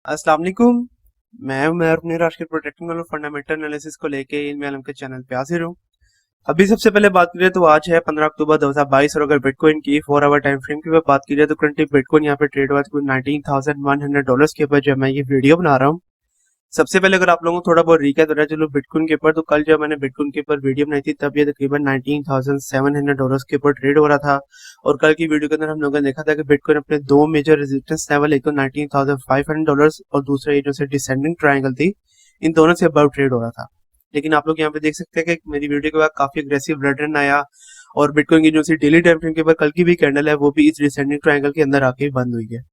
अस्सलाम वालेकुम। मैं उमर अपने राष्ट्र के प्रोटेक्टिंग वालों फंडामेंटल एनालिसिस को लेके इन आलम के चैनल पे हाजिर हूँ। अभी सबसे पहले बात करें तो आज है 15 अक्टूबर 2022 और अगर बिटकॉइन की 4 आवर टाइम फ्रेम की बात की जाए तो करंटली बिटकॉइन यहाँ पे ट्रेड हुआ है $19,100 के ऊपर जब मैं ये वीडियो बना रहा हूँ। सबसे पहले अगर आप लोगों को थोड़ा बहुत रिकैप हो रहा है चलो बिटकॉइन के ऊपर, तो कल जब मैंने बिटकॉइन के ऊपर वीडियो बनाई थी तब ये तकरीबन $19,700 के ऊपर ट्रेड हो रहा था। और कल की वीडियो के अंदर हम लोगों ने देखा था कि बिटकॉइन अपने दो मेजर रेजिस्टेंस लेवल, एक तो $19,500 और दूसरा ये जो से डिसेंडिंग ट्रायंगल थी, इन दोनों से अबव ट्रेड हो रहा था। लेकिन आप लोग यहाँ पे देख सकते हैं कि मेरी वीडियो के बाद काफी अग्रेसिव रिटर्न आया और बिटकॉइन की जो सी डेली टाइम फ्रेम के ऊपर कल की भी कैंडल है वो भी इस डिसेंडिंग ट्रायंगल के अंदर आके बंद हुई है।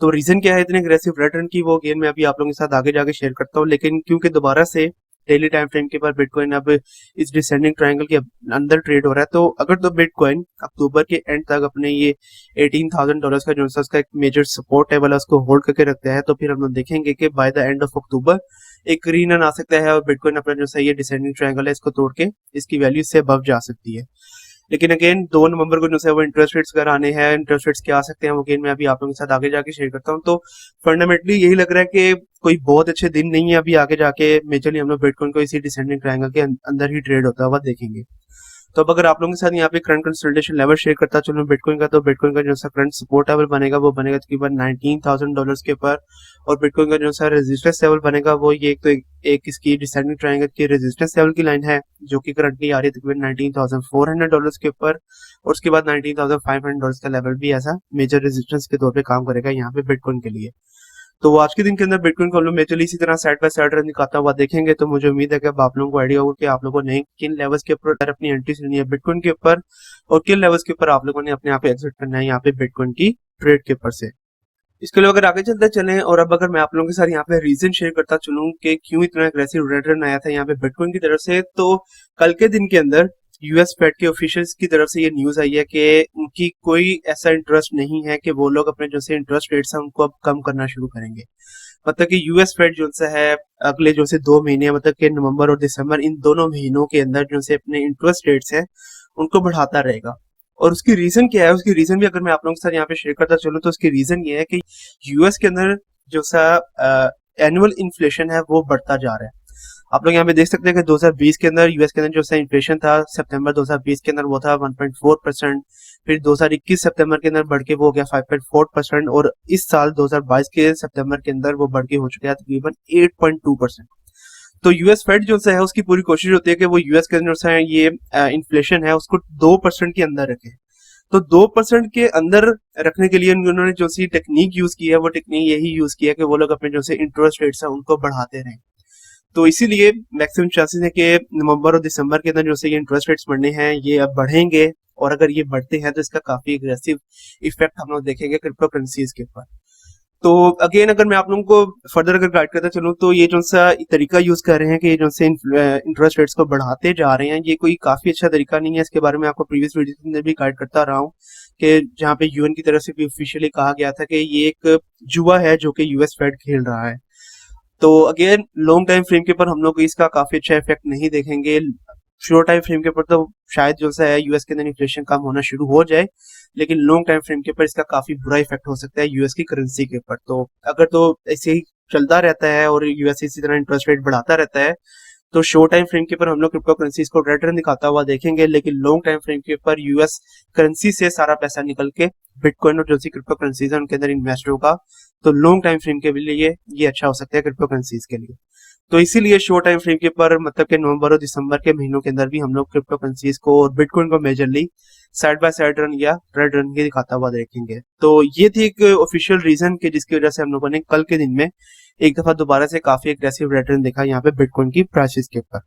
तो रीजन क्या है इतने अग्रेसिव रिटर्न की, वो गेन मैं अभी आप लोगों के साथ आगे जाके शेयर करता हूँ। लेकिन क्योंकि दोबारा से डेली टाइम फ्रेम के ऊपर बिटकॉइन अब इस डिसेंडिंग ट्रायंगल के अंदर ट्रेड हो रहा है, तो अगर तो बिटकॉइन अक्टूबर के एंड तक अपने ये $18,000 का जो उसका एक मेजर सपोर्ट है वाला उसको होल्ड करके रखता है, तो फिर हम लोग देखेंगे कि by the end of October एक रीनन आ सकता है और बिटकॉइन अपना जो सही है डिसेंडिंग ट्रायंगल है इसको तोड़ के इसकी वैल्यू इससे अबव जा सकती है। लेकिन अगेन 2 नवंबर को जो है वो इंटरेस्ट रेट्स वगैरह आने हैं, इंटरेस्ट रेट्स क्या आ सकते हैं वो अगेन मैं अभी आप लोगों के साथ आगे जाके शेयर करता हूँ। तो फंडामेंटली यही लग रहा है कि कोई बहुत अच्छे दिन नहीं है अभी आगे जाके, मेजरली हम लोग बिटकॉइन को इसी डिसेंडिंग ट्रायंगल के अंदर ही ट्रेड होता हुआ देखेंगे। तो अब अगर आप लोगों के साथ यहाँ पे करंट कंसल्टेशन लेवल शेयर करता चलूँ बिटकॉइन का, तो बिटकॉइन का जो सा करंट सपोर्ट लेवल बनेगा वो बनेगा तकरीबन $19,000 के ऊपर। और बिटकॉइन का जो सा रेजिस्टेंस लेवल बनेगा वो ये एक इसकी डिसेंडिंग ट्रायंगल की रेजिस्टेंस लेवल की लाइन है जो कि करंटली आ रही है तकरीबन $19,400 के ऊपर। और उसके बाद $19,500 का लेवल भी ऐसा मेजर रेजिस्टेंस के तौर पे काम करेगा यहाँ पे बिटकॉइन के लिए। तो आज के दिन के अंदर बिटकॉइन को हम लोग मेजरली इसी तरह साइड बाय साइड रन दिखाता हुआ देखेंगे। तो मुझे उम्मीद है कि अब आप लोगों को आइडिया होगा कि आप लोगों ने किन लेवल्स के ऊपर अपनी एंट्री लेनी है बिटकॉइन के ऊपर और किन लेवल्स के ऊपर आप लोगों ने अपने आप एग्जिट करना है यहाँ पे बिटकॉइन की ट्रेड के ऊपर से। इसके लिए अगर आगे चलते चलें और अब अगर मैं आप लोगों के साथ यहाँ पे रीजन शेयर करता चलूं कि क्यों इतना अग्रेसिव रिटर्न आया था यहाँ पे बिटकॉइन की तरफ से, तो कल के दिन के अंदर यूएस फेड के ऑफिशियल्स की तरफ से ये न्यूज आई है कि उनकी कोई ऐसा इंटरेस्ट नहीं है कि वो लोग अपने जो से इंटरेस्ट रेट्स हैं उनको अब कम करना शुरू करेंगे। मतलब कि यूएस फेड जो सा है अगले जो से 2 महीने, मतलब कि नवंबर और दिसंबर, इन दोनों महीनों के अंदर जो से अपने इंटरेस्ट रेट्स हैं उनको बढ़ाता रहेगा। और उसकी रीजन क्या है, उसकी रीजन भी अगर मैं आप लोगों के साथ यहाँ पे शेयर करता चलूँ तो उसकी रीजन ये है कि यूएस के अंदर जो सा एनुअल इन्फ्लेशन है वो बढ़ता जा रहा है। आप लोग यहाँ पे देख सकते हैं कि 2020 के अंदर यूएस के अंदर जो सा इन्फ्लेशन था सितंबर 2020 के अंदर वो था 1.4%, फिर 2021 सितंबर के अंदर बढ़ के वो हो गया 5.4% और इस साल 2022 के सितंबर के अंदर वो बढ़ के हो चुका है तकरीबन 8.2%। तो यूएस फेड जो है उसकी पूरी कोशिश होती है कि वो यूएस के अंदर जो है ये इन्फ्लेशन है उसको 2% के अंदर रखे। तो 2% के अंदर रखने के लिए उन्होंने जो सी टेक्निक यूज की है वो टेक्निक यही यूज किया कि वो लोग अपने जो से इंटरेस्ट रेट्स है उनको बढ़ाते रहे। तो इसीलिए मैक्सिमम चांसेस है कि नवंबर और दिसंबर के अंदर जो से ये इंटरेस्ट रेट्स बढ़ने हैं ये अब बढ़ेंगे और अगर ये बढ़ते हैं तो इसका काफी अग्रेसिव इफेक्ट हम लोग देखेंगे क्रिप्टो करेंसीज के ऊपर। तो अगेन अगर मैं आप लोगों को फर्दर अगर गाइड करता चलूँ तो ये जो सा तरीका यूज कर रहे हैं कि जो से इंटरेस्ट रेट्स को बढ़ाते जा रहे हैं ये कोई काफी अच्छा तरीका नहीं है। इसके बारे में आपको प्रीवियस वीडियो के अंदर भी गाइड करता रहा हूँ कि जहाँ पे यूएन की तरफ से भी ऑफिशियली कहा गया था कि ये एक जुआ है जो कि यूएस फेड खेल रहा है। तो अगेन लॉन्ग टाइम फ्रेम के ऊपर हम लोग इसका काफी अच्छा इफेक्ट नहीं देखेंगे। शॉर्ट टाइम फ्रेम के ऊपर तो शायद जो सा है यूएस के अंदर इन्फ्लेशन कम होना शुरू हो जाए, लेकिन लॉन्ग टाइम फ्रेम के ऊपर इसका काफी बुरा इफेक्ट हो सकता है यूएस की करेंसी के ऊपर। तो अगर तो ऐसे ही चलता रहता है और यूएस इसी तरह इंटरेस्ट रेट बढ़ाता रहता है तो शॉर्ट टाइम फ्रेम के ऊपर हम लोग क्रिप्टो करेंसीज को रिटर्न दिखाता हुआ देखेंगे, लेकिन लॉन्ग टाइम फ्रेम के ऊपर यूएस करेंसी से सारा पैसा निकल के बिटकॉइन और जो सी क्रिप्टो करेंसीज है उनके अंदर इन्वेस्ट होगा। तो लॉन्ग टाइम फ्रेम के लिए ये अच्छा हो सकता है क्रिप्टो करेंसीज के लिए। तो इसीलिए शॉर्ट टाइम फ्रेम के ऊपर मतलब कि नवंबर और दिसंबर के महीनों के अंदर भी हम लोग क्रिप्टो करेंसीज को और बिटकॉइन को majorly side by side run या रेड रन के दिखाता हुआ देखेंगे। तो ये थी एक ऑफिशियल रीजन के जिसकी वजह से हम लोगों ने कल के दिन में एक दफा दोबारा से काफी एग्रेसिव रिटर्न देखा यहाँ पे बिटकॉइन की प्राइसेस के ऊपर।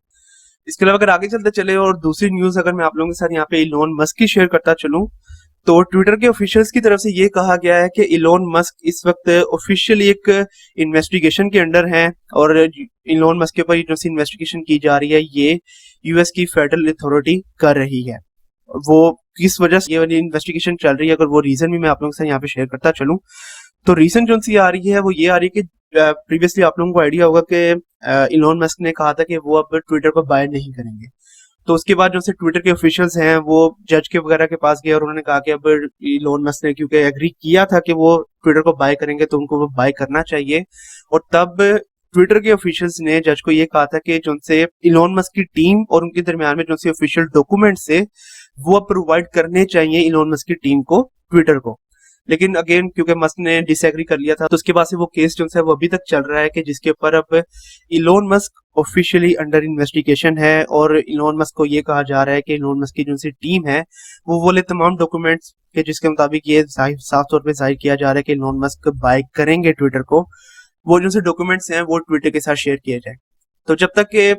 इसके अलावा अगर आगे चलते चले और दूसरी न्यूज अगर मैं आप लोगों के साथ यहाँ पे इलोन मस्क की शेयर करता चलूं, तो ट्विटर के ऑफिशियल्स की तरफ से ये कहा गया है कि इलोन मस्क इस वक्त ऑफिशियली एक इन्वेस्टिगेशन के अंडर हैं और इलोन मस्क के ऊपर जो सी इन्वेस्टिगेशन की जा रही है ये यूएस की फेडरल अथॉरिटी कर रही है। वो किस वजह से ये वाली इन्वेस्टिगेशन चल रही है अगर वो रीजन भी मैं आप लोगों के साथ यहाँ पे शेयर करता चलूं, तो रीजन जो सी आ रही है वो ये आ रही है कि प्रीवियसली आप लोगों को आइडिया होगा कि इलोन मस्क ने कहा था कि वो अब ट्विटर को बाय नहीं करेंगे। तो उसके बाद जो से ट्विटर के ऑफिशियल्स हैं वो जज के वगैरह के पास गए और उन्होंने कहा कि अब इलोन मस्क ने क्योंकि एग्री किया था कि वो ट्विटर को बाय करेंगे तो उनको वो बाय करना चाहिए। और तब ट्विटर के ऑफिशियल्स ने जज को ये कहा था कि जो से इलोन मस्क की टीम और उनके दरमियान में जो से ऑफिशियल डॉक्यूमेंट्स है वो प्रोवाइड करने चाहिए इलोन मस्क की टीम को ट्विटर को। लेकिन अगेन क्योंकि मस्क ने डिसएग्री कर लिया था तो उसके बाद से वो केस जो है वो अभी तक चल रहा है कि जिसके ऊपर अब Elon Musk officially under investigation है और इलोन मस्क को ये कहा जा रहा है कि इलोन मस्क की जो सी टीम है वो वाले तमाम डॉक्यूमेंट्स के जिसके मुताबिक ये साफ तौर पे जाहिर किया जा रहा है कि इलोन मस्क बाय करेंगे ट्विटर को, वो जो से डॉक्यूमेंट्स हैं वो ट्विटर के साथ शेयर किए जाए। तो जब तक कि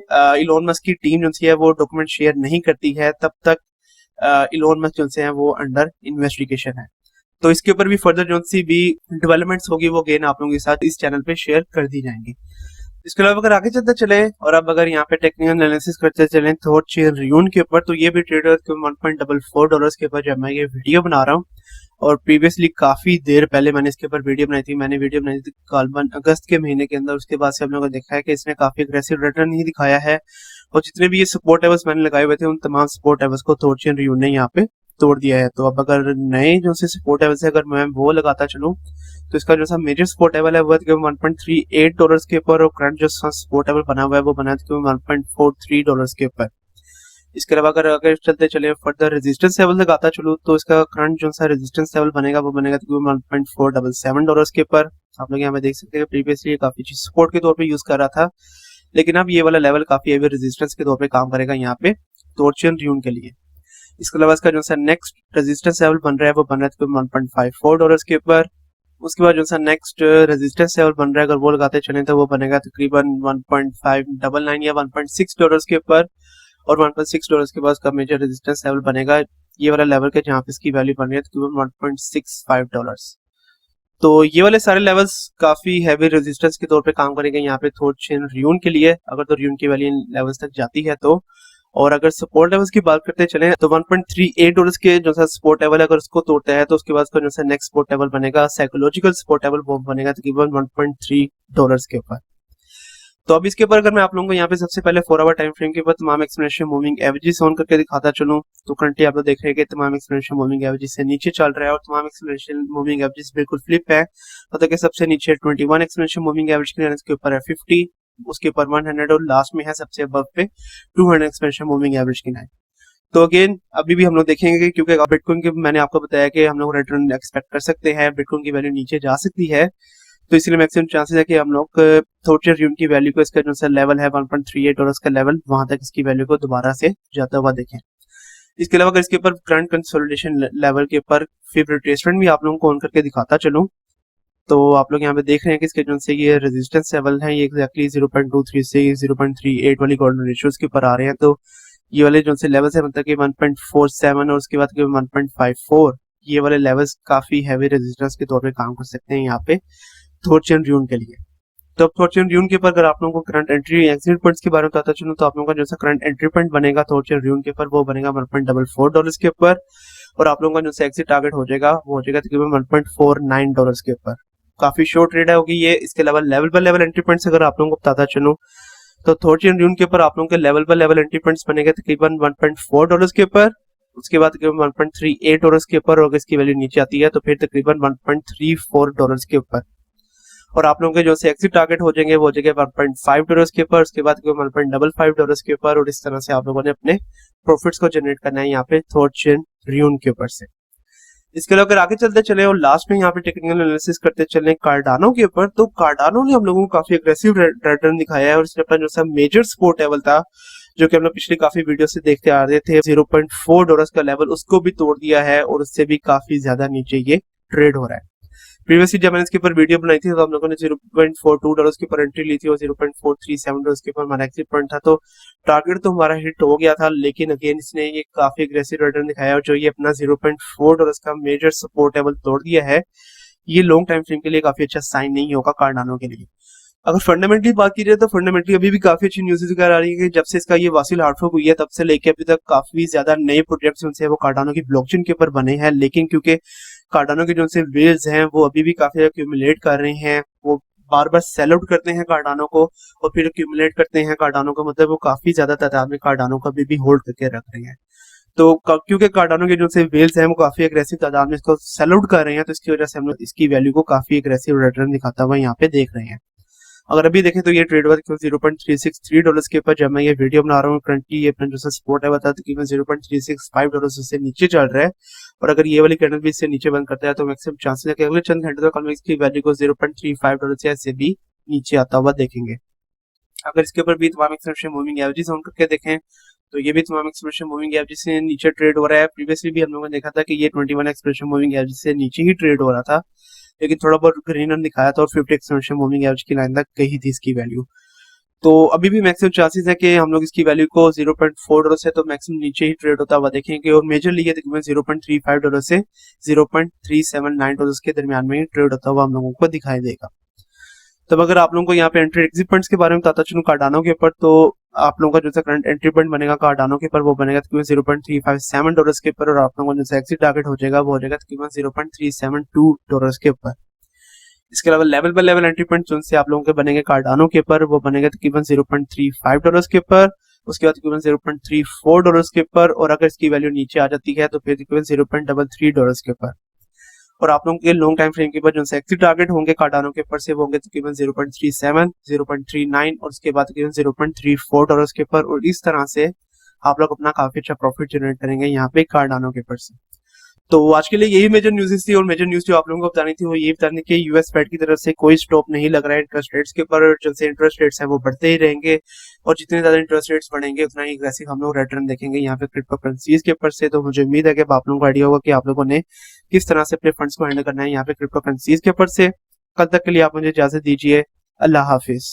इलोन मस्क की टीम जो है वो डॉक्यूमेंट शेयर नहीं करती है तब तक इलोन मस्क जो है वो अंडर इन्वेस्टिगेशन है। तो इसके ऊपर भी फर्दर जो सी भी डेवलपमेंट्स होगी वो अगेन आप लोगों के साथ इस चैनल पे शेयर कर दी जाएंगी। इसके अलावा अगर आगे चलते चले और अब अगर यहाँ पे टेक्निकल एनालिसिस करते चले थॉट चेन रियून के ऊपर, तो ये भी ट्रेडर के $1.44 के ऊपर जब मैं ये वीडियो बना रहा हूँ और प्रीवियसली काफी देर पहले मैंने इसके ऊपर वीडियो बनाई थी। मैंने वीडियो बनाई थी करीबन अगस्त के महीने के अंदर। उसके बाद से हम लोगों ने देखा है कि इसने काफी अग्रेसिव रिटर्न ही दिखाया है और जितने भी ये सपोर्ट लेवल्स मैंने लगाए हुए थे उन तमाम सपोर्ट लेवल्स को थॉट चेन रियून ने यहाँ पे तोड़ दिया है। तो अब अगर नए जो से सपोर्ट लेवल से अगर मैं वो लगाता चलूं तो इसका जो सा मेजर सपोर्ट लेवल है वो $1.38 के ऊपर और करंट जो सपोर्ट लेवल बना हुआ है वो बना है $1.43 के ऊपर। इसके अलावा अगर चलते चले फर्दर रेजिस्टेंस लेवल लगाता चलूं तो इसका करंट जो सा रेजिस्टेंस लेवल बनेगा वो बनेगा $1.477 के ऊपर। आप लोग यहाँ पे देख सकते हैं प्रीवियसली काफी चीज सपोर्ट के तौर पे यूज कर रहा था, लेकिन अब ये वाला लेवल काफी हैवी रेजिस्टेंस के तौर पे काम करेगा यहाँ पे थॉट चेन रियून के लिए। इसके अलावा इसका जो सा नेक्स्ट रेजिस्टेंस लेवल बन रहा है वो बन रहा है $1.54 के ऊपर। उसके बाद जो सा नेक्स्ट रेजिस्टेंस लेवल बन रहा है अगर वो लगाते चले तो वो बनेगा तकरीबन 1.599 या $1.6 के ऊपर और $1.6 के बाद का मेजर रेजिस्टेंस लेवल बनेगा ये वाला लेवल के जहाँ पे इसकी वैल्यू बन रही है तकरीबन $1.65। तो ये वाले सारे लेवल्स काफी हैवी रेजिस्टेंस के तौर पे काम करेंगे यहाँ पे थॉट चेन रियून के लिए अगर तो रियून की वैल्यू लेवल्स तक जाती है तो। और अगर सपोर्ट लेवल्स की बात करते चले तो $1.38 के जो सा सपोर्ट लेवल अगर उसको तोड़ता है तो उसके बाद जो सा नेक्स्ट सपोर्ट लेवल बनेगा साइकोलॉजिकल सपोर्ट लेवल वो बनेगा तकरीबन $1.3 के ऊपर। तो अब इसके ऊपर अगर मैं आप लोगों को यहाँ पे सबसे पहले 4 आवर टाइम फ्रेम के ऊपर तमाम एक्सपोनेंशियल मूविंग एवरेजेस ऑन करके दिखाता चलूं तो करंटली आप लोग देख रहे हैं कि तमाम एक्सपोनेंशियल मूविंग एवरेजेस से नीचे चल रहा है और तमाम एक्सपोनेंशियल मूविंग एवरेजेस बिल्कुल फ्लिप है। मतलब कि सबसे नीचे 21 एक्सपोनेंशियल मूविंग एवरेज की इसके ऊपर है 50, उसके ऊपर 100 और लास्ट में है सबसे अबव पे 200 एक्सपोनेंशियल मूविंग एवरेज की लाइन। तो अगेन अभी भी हम लोग देखेंगे क्योंकि बिटकॉइन के मैंने आपको बताया कि हम लोग रिटर्न एक्सपेक्ट कर सकते हैं, बिटकॉइन की वैल्यू नीचे जा सकती है तो इसलिए मैक्सिमम चांसेस है कि हम लोग थॉट चेन रियून की वैल्यू को इसका जो सा लेवल है $1.38 का लेवल वहां तक इसकी वैल्यू को दोबारा से जाता हुआ देखें। इसके अलावा अगर इसके ऊपर करंट कंसोलिडेशन लेवल के ऊपर फिर रिट्रेसमेंट भी आप लोगों को ऑन करके दिखाता चलूं तो आप लोग यहाँ पे देख रहे हैं कि इसके जो से ये रेजिस्टेंस लेवल है ये एक्जैक्टली 0.23 से 0.38 वाली गोल्डन रेशियोज के ऊपर आ रहे हैं। तो ये वाले जो से लेवल्स है मतलब कि 1.47 और उसके बाद 1.54 ये वाले लेवल्स काफी हैवी रेजिस्टेंस के तौर पे काम कर सकते हैं यहाँ पे थॉट चेन रियून के लिए। तो अब थॉट चेन रियून के ऊपर अगर आप लोगों को करंट एंट्री एक्सिट पॉइंट्स के बारे में बताता चलूं तो आप लोगों का जो सा करंट एंट्री पॉइंट बनेगा थॉट चेन रियून के ऊपर वो बनेगा $1.44 के ऊपर और आप लोगों का जो सा एक्सिट टारगेट हो जाएगा वो हो जाएगा तकरीबन $1.49 के ऊपर। काफी शॉर्ट ट्रेड होगी ये। इसके अलावा level by level entry points अगर आप लोगों को बताता चलूं तो थॉट चेन रियून के ऊपर आप लोगों के level by level entry points बनेगा तकरीबन $1.4 के ऊपर, उसके बाद तकरीबन $1.38 के ऊपर और अगर इसकी वैल्यू नीचे आती है तो फिर तकरीबन $1.34 के ऊपर और आप लोगों के जो से एक्सिट टारगेट हो जाएंगे वो हो जाएंगे $1.5 के ऊपर, उसके बाद $1.55 के ऊपर और इस तरह से आप लोगों ने अपने प्रॉफिट्स को जनरेट करना है यहाँ पे थॉट चेन रियून के ऊपर से। इसके अलावा अगर आगे चलते चले और लास्ट में यहाँ पे टेक्निकल एनालिसिस करते चले कार्डानो के ऊपर तो कार्डानो ने हम लोगों को काफी अग्रेसिव रिटर्न दिखाया है और इसने अपना जो सा मेजर सपोर्ट लेवल था जो कि हम लोग पिछली काफी वीडियो से देखते आ रहे थे $0.4 का लेवल उसको भी तोड़ दिया है और उससे भी काफी ज्यादा नीचे ये ट्रेड हो रहा है। प्रीवियसली जब मैंने इसके ऊपर वीडियो बनाई थी तो हम लोगों ने $0.42 के ऊपर एंट्री ली थी और $0.437 के ऊपर हमारा एक्सिट पॉइंट था। तो टारगेट तो हमारा हिट हो गया था लेकिन अगेन इसने ये काफी अग्रेसिव रिटर्न दिखाया और जो ये अपना $0.4 का मेजर सपोर्ट लेवल तोड़ दिया है ये लॉन्ग टाइम फ्रेम के लिए काफी अच्छा साइन नहीं होगा कार्डानो के लिए। अगर फंडामेंटली बात की जाए तो फंडामेंटली अभी भी काफी अच्छी न्यूज़ वगैरह आ रही है कि जब से इसका ये वासिल हार्टफॉक हुई है तब से लेके अभी तक काफी ज्यादा नए प्रोजेक्ट्स उनसे वो कार्डानो की ब्लॉकचेन के ऊपर बने हैं, लेकिन क्योंकि कार्डानो के जो से वेल्स हैं वो अभी भी काफी एक्यूमुलेट कर रहे हैं, वो बार बार सेल आउट करते हैं कार्डानो को और फिर एक्यूमुलेट करते हैं कार्डानो का, मतलब वो काफी ज्यादा तादाद में कार्डानो का भी होल्ड करके रख रहे हैं। तो क्योंकि कार्डानो के जो से वेल्स हैं वो काफी एग्रेसिव तादाद में इसको सेल आउट कर रहे हैं, तो इसकी वजह से हम लोग इसकी वैल्यू को काफी एग्रेसिव रिटर्न दिखाता हुआ यहाँ पे देख रहे हैं। अगर अभी देखें तो ये ट्रेड हुआ $0.363 के ऊपर। जब मैं ये वीडियो बना रहा हूँ करंटली ये अपना जो सपोर्ट है बता तकरीबन $0.365 से नीचे चल रहा है, और अगर ये वाली कैंडल भी इससे नीचे बंद करता है तो मैक्सिमम चांसेस है कि अगले चंद घंटे तक हम इसकी वैल्यू को $0.35 से ऐसे भी नीचे आता हुआ देखेंगे। अगर इसके ऊपर भी तमाम एक्सप्रेशन मूविंग एवरेजेस ऑन करके देखें तो ये भी तमाम एक्सप्रेशन मूविंग एवरेज से नीचे ट्रेड हो रहा है। प्रीवियसली भी हम लोगों ने देखा था कि ये 21 एक्सप्रेशन मूविंग एवरेज से नीचे ही ट्रेड हो रहा था, लेकिन थोड़ा बहुत ग्रीन दिखाया था और 50 एक्सप्रेशन मूविंग एवरेज की लाइन तक गई थी इसकी वैल्यू। तो अभी भी मैक्सिमम चांसेस है कि हम लोग इसकी वैल्यू को $0.4 से तो मैक्सिमम नीचे ही ट्रेड होता हुआ देखेंगे, और मेजरली ये तकरीबन $0.35 से $0.379 के दरमियान में ही ट्रेड होता हुआ हम लोगों को दिखाई देगा। तब अगर आप लोगों को यहाँ पे एंट्री एग्जिट पॉइंट्स के बारे में बताता चलूं कार्डानो के ऊपर, तो आप लोगों का जो करंट एंट्री पॉइंट बनेगा कार्डानो के ऊपर वो बनेगा तकरीबन $0.357 के ऊपर, और आप लोगों का जो एग्जिट टारगेट हो जाएगा वो हो जाएगा तकरीबन $0.372 के ऊपर। इसके अलावा level by level entry point जिनसे आप लोगों के बनेंगे कार्डानो के ऊपर वो बनेगा तकरीबन $0.35 के ऊपर, उसके बाद तकरीबन $0.34 के ऊपर, और अगर इसकी वैल्यू नीचे आ जाती है तो फिर तकरीबन $0.33 के ऊपर। और आप लोगों के लॉन्ग टाइम फ्रेम के ऊपर जो एक्सिट टारगेट होंगे कार्डानो के ऊपर से वो होंगे तकरीबन 0.37, 0.39 और उसके बाद तकरीबन $0.34 के ऊपर, और इस तरह से आप लोग अपना काफी अच्छा प्रॉफिट जनरेट करेंगे यहाँ पे कार्डानो के ऊपर से। तो आज के लिए यही मेजर न्यूज़ थी, और मेजर न्यूज जो आप लोगों को बतानी थी वो ये बतानी कि यूएस फेड की तरफ से कोई स्टॉप नहीं लग रहा है इंटरेस्ट रेट्स के ऊपर, जब से इंटरेस्ट रेट्स हैं वो बढ़ते ही रहेंगे, और जितने ज्यादा इंटरेस्ट रेट्स बढ़ेंगे उतना ही एग्रेसिव हम लोग रिटर्न देखेंगे यहाँ पे क्रिप्टो करेंसीज के ऊपर से। तो मुझे उम्मीद है कि आप लोगों को आइडिया होगा कि आप लोगों ने किस तरह से अपने फंड्स को हैंडल करना है यहाँ पे क्रिप्टो करेंसीज के ऊपर से। कल तक के लिए आप मुझे इजाजत दीजिए, अल्लाह हाफिज।